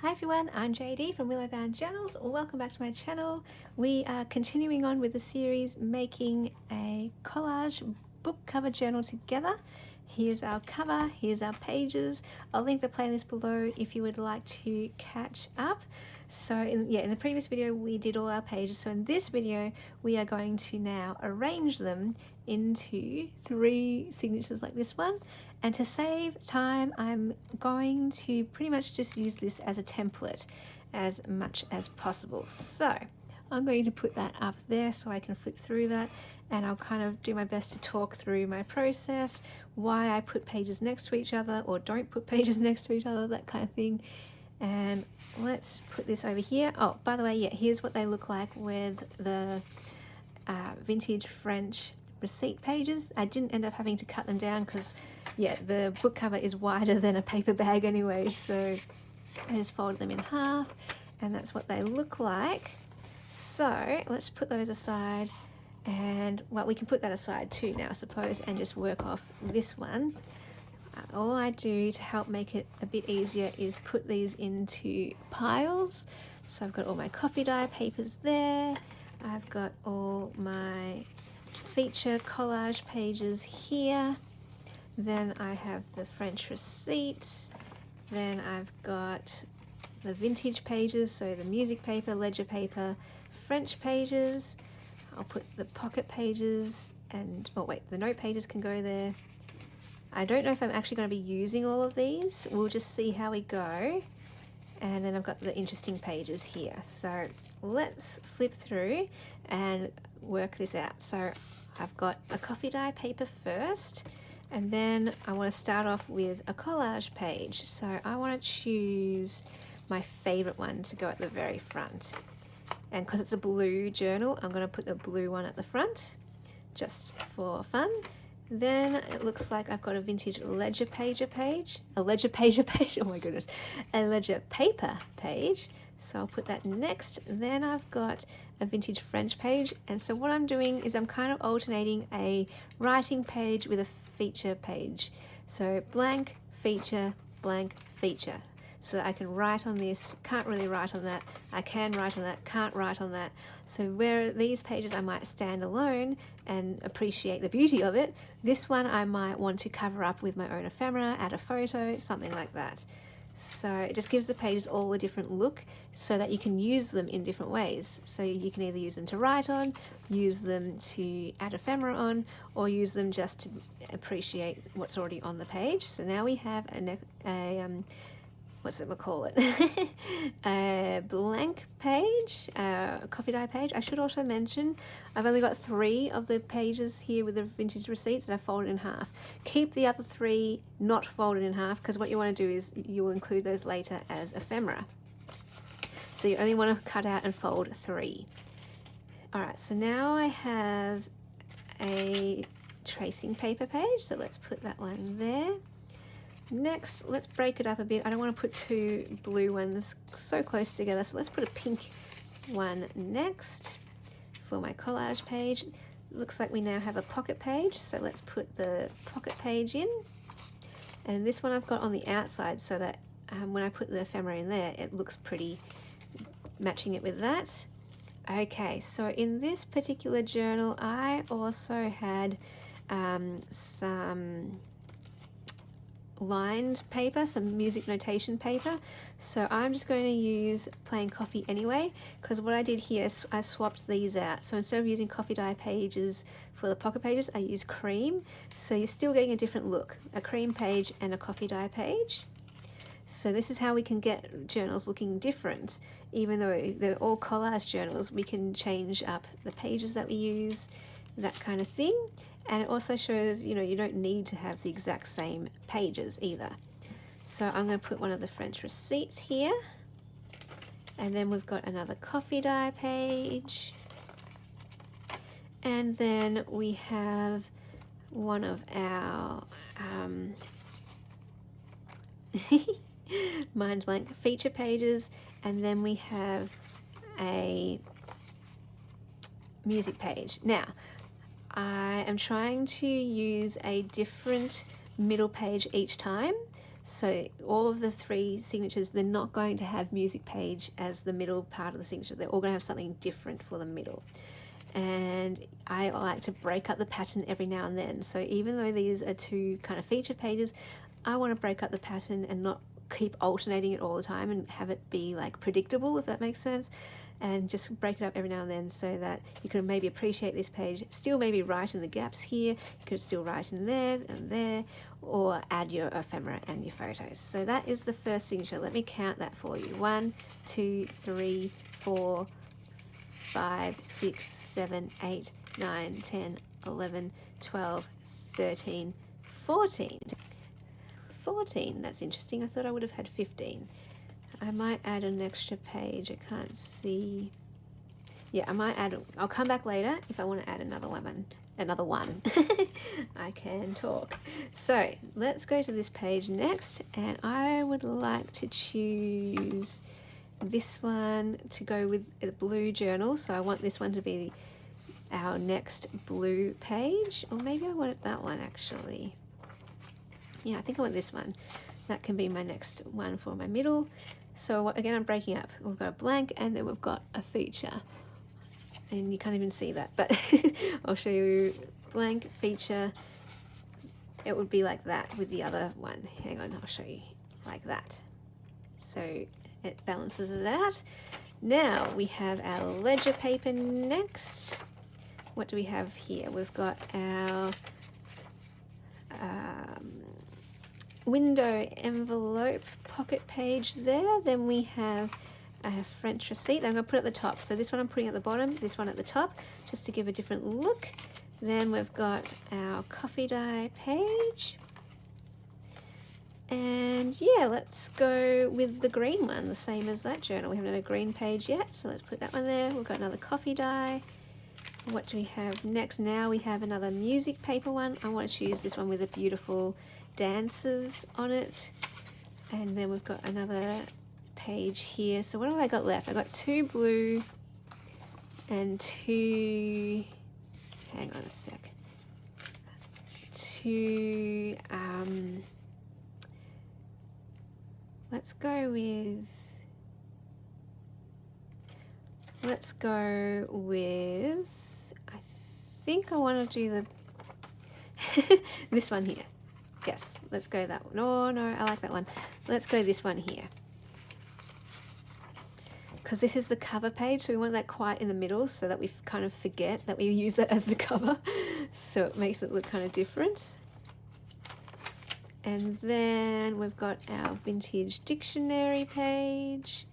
Hi everyone, I'm JD from Willow Bound Journals. Welcome back to my channel. We are continuing on with the series making a collage book cover journal together. Here's our cover, here's our pages. I'll link the playlist below if you would like to catch up. So in the previous video we did all our pages. So in this video we are going to now arrange them into 3 signatures like this one. And to save time, I'm going to pretty much just use this as a template as much as possible. So I'm going to put that up there so I can flip through that, and I'll kind of do my best to talk through my process, why I put pages next to each other or don't put pages next to each other, that kind of thing. And let's put this over here. Oh, by the way, yeah, here's what they look like with the vintage French receipt pages. I didn't end up having to cut them down because yeah, the book cover is wider than a paper bag anyway, so I just folded them in half and that's what they look like. So let's put those aside, and well, we can put that aside too now I suppose and just work off this one. All I do to help make it a bit easier is put these into piles. So I've got all my coffee dye papers there, I've got all my feature collage pages here, then I have the French receipts, then I've got the vintage pages, so the music paper, ledger paper, French pages. I'll put the pocket pages and, oh wait, the note pages can go there. I don't know if I'm actually going to be using all of these, we'll just see how we go. And then I've got the interesting pages here. So let's flip through and work this out. So I've got a coffee dye paper first, and then I want to start off with a collage page. So I want to choose my favorite one to go at the very front. And because it's a blue journal, I'm going to put the blue one at the front, just for fun. Then it looks like I've got a vintage ledger paper page, oh my goodness, a ledger paper page. So I'll put that next. Then I've got a vintage French page. And so what I'm doing is I'm kind of alternating a writing page with a feature page. So blank, feature, blank, feature. So that I can write on this, can't really write on that, I can write on that, can't write on that. So where these pages I might stand alone and appreciate the beauty of it, this one I might want to cover up with my own ephemera, add a photo, something like that. So it just gives the pages all a different look so that you can use them in different ways. So you can either use them to write on, use them to add ephemera on, or use them just to appreciate what's already on the page. So now we have what's it we'll call it a blank page, a coffee dye page. I should also mention I've only got 3 of the pages here with the vintage receipts that I folded in half. Keep the other 3 not folded in half, because what you want to do is you will include those later as ephemera. So you only want to cut out and fold 3. Alright, so now I have a tracing paper page, so let's put that one there. Next, let's break it up a bit. I don't want to put 2 blue ones so close together, so let's put a pink one next for my collage page. Looks like we now have a pocket page, so let's put the pocket page in. And this one I've got on the outside so that when I put the ephemera in there, it looks pretty, matching it with that. Okay, so in this particular journal, I also had some lined paper, some music notation paper. So I'm just going to use plain coffee anyway, because what I did here is I swapped these out. So instead of using coffee dye pages for the pocket pages, I use cream. So you're still getting a different look, a cream page and a coffee dye page. So this is how we can get journals looking different. Even though they're all collage journals, we can change up the pages that we use, that kind of thing. And it also shows, you know, you don't need to have the exact same pages either. So I'm going to put one of the French receipts here. And then we've got another coffee dye page. And then we have one of our mind blank feature pages. And then we have a music page. Now, I am trying to use a different middle page each time So all of the 3 signatures, they're not going to have music page as the middle part of the signature. They're all going to have something different for the middle. And I like to break up the pattern every now and then. So even though these are 2 kind of feature pages, I want to break up the pattern and not keep alternating it all the time and have it be like predictable, if that makes sense. And just break it up every now and then so that you can maybe appreciate this page, still maybe write in the gaps here, you could still write in there and there, or add your ephemera and your photos. So that is the first signature. Let me count that for you. 1, 2, 3, 4, 5, 6, 7, 8, 9, 10, 11, 12, 13, 14. 14, that's interesting. I thought I would have had 15. I might add an extra page. I can't see. Yeah, I might add. I'll come back later if I want to add another one. Another one. I can talk. So let's go to this page next, and I would like to choose this one to go with a blue journal. So I want this one to be our next blue page, or maybe I want that one actually. Yeah, I think I want this one. That can be my next one for my middle. So again, I'm breaking up. We've got a blank and then we've got a feature. And you can't even see that, but I'll show you blank, feature. It would be like that with the other one. Hang on, I'll show you like that. So it balances it out. Now we have our ledger paper next. What do we have here? We've got our window envelope pocket page there. Then we have a French receipt that I'm going to put at the top. So this one I'm putting at the bottom, this one at the top, just to give a different look. Then we've got our coffee dye page. And yeah, let's go with the green one, the same as that journal. We haven't had a green page yet, so let's put that one there. We've got another coffee dye. What do we have next? Now we have another music paper one. I want to choose this one with the beautiful dancers on it. And then we've got another page here. So what have I got left? I got 2 blue and 2, hang on a sec, 2, let's go with I think I want to do the this one here. Yes, let's go that one. No, I like that one. Let's go this one here. Because this is the cover page, so we want that quite in the middle so that we kind of forget that we use that as the cover. So it makes it look kind of different. And then we've got our vintage dictionary page.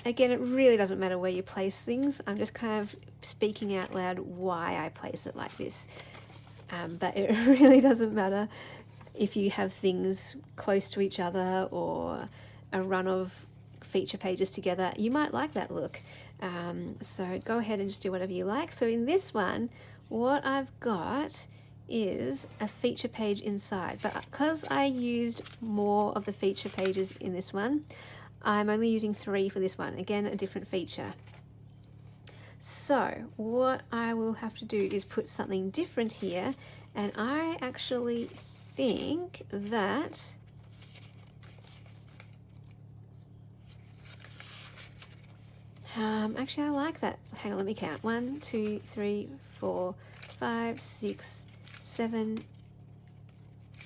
Again, it really doesn't matter where you place things. I'm just kind of speaking out loud why I place it like this. But it really doesn't matter if you have things close to each other or a run of feature pages together. You might like that look. So go ahead and just do whatever you like. So in this one, what I've got is a feature page inside, but because I used more of the feature pages in this one, I'm only using 3 for this one. Again, a different feature. So what I will have to do is put something different here, and I actually think that actually I like that. Hang on, let me count. 1, 2, 3, 4, 5, 6, 7,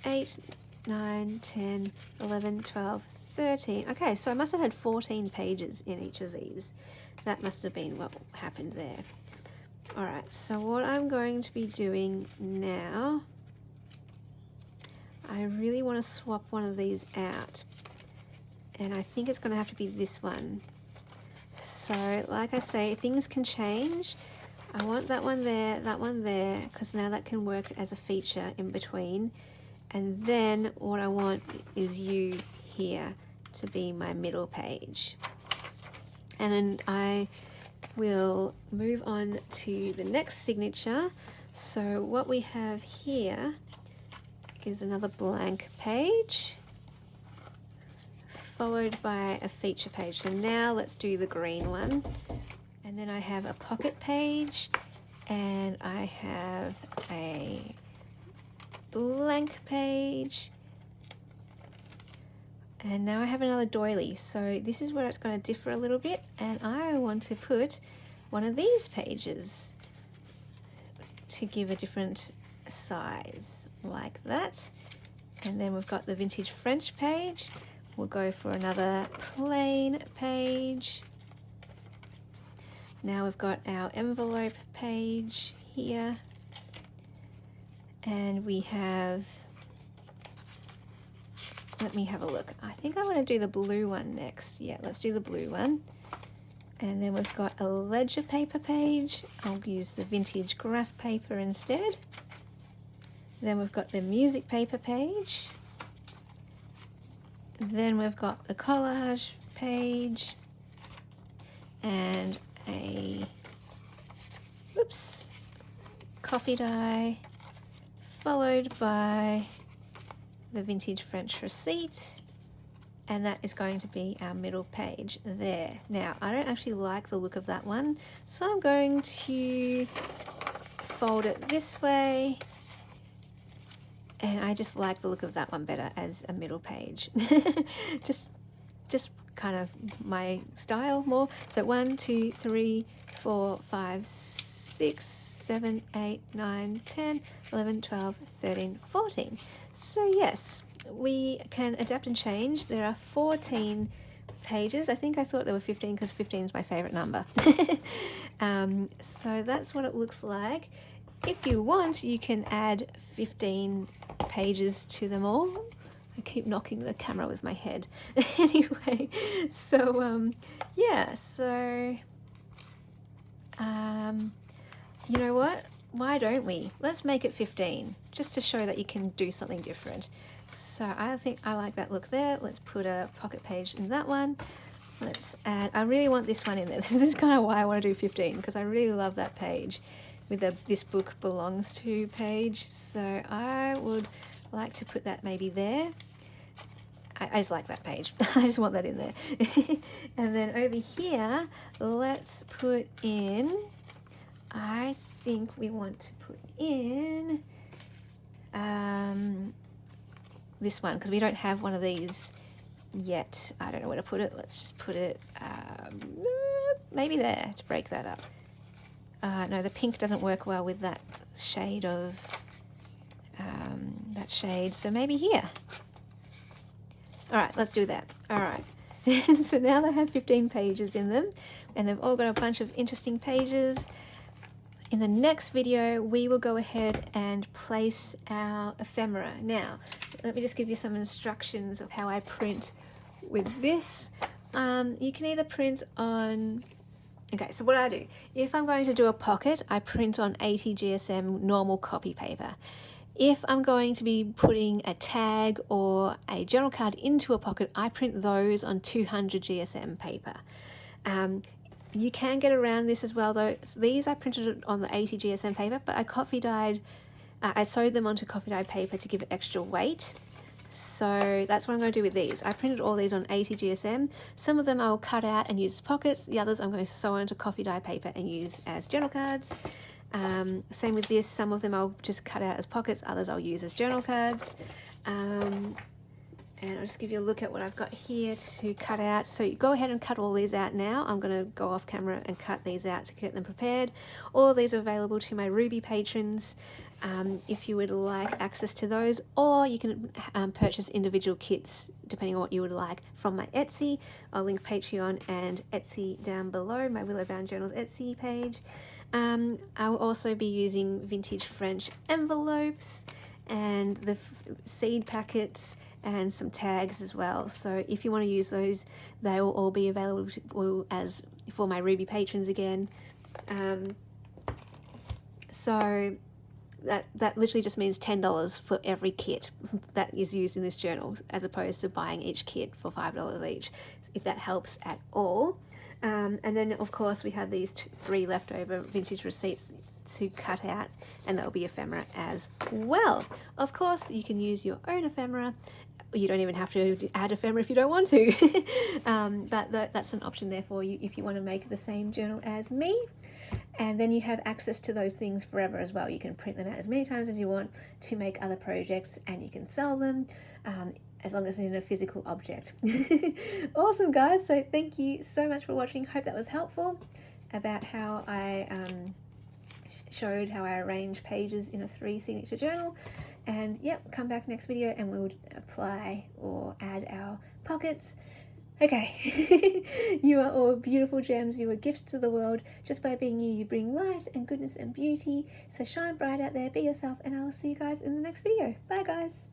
8, 9, 10, 11, 12, 13. Okay, so I must have had 14 pages in each of these. That must have been what happened there. Alright, so what I'm going to be doing now, I really want to swap one of these out. And I think it's going to have to be this one. So, like I say, things can change. I want that one there, because now that can work as a feature in between. And then what I want is you here to be my middle page. And then I will move on to the next signature. So what we have here is another blank page, followed by a feature page. So now let's do the green one. And then I have a pocket page, and I have a blank page, And now I have another doily, so this is where it's going to differ a little bit, and I want to put one of these pages to give a different size, like that. And then we've got the vintage French page. We'll go for another plain page. Now we've got our envelope page here, and we have, let me have a look. I think I want to do the blue one next. Yeah, let's do the blue one. And then we've got a ledger paper page. I'll use the vintage graph paper instead. Then we've got the music paper page. Then we've got the collage page and a, oops, coffee dye, followed by the vintage French receipt, and that is going to be our middle page there. Now, I don't actually like the look of that one, so I'm going to fold it this way, and I just like the look of that one better as a middle page. just kind of my style more. So 1, 2, 3, 4, 5, 6, 7, 8, 9, 10, 11, 12, 13, 14. So yes, we can adapt and change. There are 14 pages. I think I thought there were 15 because 15 is my favorite number. So that's what it looks like. If you want, you can add 15 pages to them all. I keep knocking the camera with my head. Anyway, so yeah, so you know what? Why don't we? Let's make it 15, just to show that you can do something different. So I think I like that look there. Let's put a pocket page in that one. Let's add, I really want this one in there. This is kind of why I want to do 15, because I really love that page with the This Book Belongs To page. So I would like to put that maybe there. I just like that page. I just want that in there. And then over here, let's put in, I think we want to put in this one, because we don't have one of these yet. I don't know where to put it. Let's just put it maybe there to break that up. No, the pink doesn't work well with that shade of so maybe here. All right, let's do that. All right. So now they have 15 pages in them, and they've all got a bunch of interesting pages. In the next video, we will go ahead and place our ephemera. Now, let me just give you some instructions of how I print with this. You can either print on, okay, so what I do, if I'm going to do a pocket, I print on 80 GSM normal copy paper. If I'm going to be putting a tag or a journal card into a pocket, I print those on 200 GSM paper. You can get around this as well though. These I printed on the 80 GSM paper, but I sewed them onto coffee dyed paper to give it extra weight. So that's what I'm going to do with these. I printed all these on 80 GSM. Some of them I'll cut out and use as pockets. The others I'm going to sew onto coffee dye paper and use as journal cards. Same with this, some of them I'll just cut out as pockets, others I'll use as journal cards. And I'll just give you a look at what I've got here to cut out. So you go ahead and cut all these out now. I'm going to go off camera and cut these out to get them prepared. All of these are available to my Ruby patrons if you would like access to those, or you can purchase individual kits depending on what you would like from my Etsy. I'll link Patreon and Etsy down below, my Willow Bound Journals Etsy page. I will also be using vintage French envelopes and the seed packets and some tags as well. So if you want to use those, they will all be available as for my Ruby patrons again. So that literally just means $10 for every kit that is used in this journal, as opposed to buying each kit for $5 each, if that helps at all. And then of course we have these 3 leftover vintage receipts to cut out, and that will be ephemera as well. Of course you can use your own ephemera. You don't even have to add ephemera if you don't want to. But that's an option there for you if you want to make the same journal as me. And then you have access to those things forever as well. You can print them out as many times as you want to make other projects, and you can sell them. as long as it's in a physical object. Awesome, guys. So thank you so much for watching. Hope that was helpful about how I showed how I arrange pages in a 3 signature journal. And yep, come back next video and we'll apply or add our pockets. Okay, you are all beautiful gems. You are gifts to the world. Just by being you, you bring light and goodness and beauty. So shine bright out there, be yourself, and I will see you guys in the next video. Bye, guys.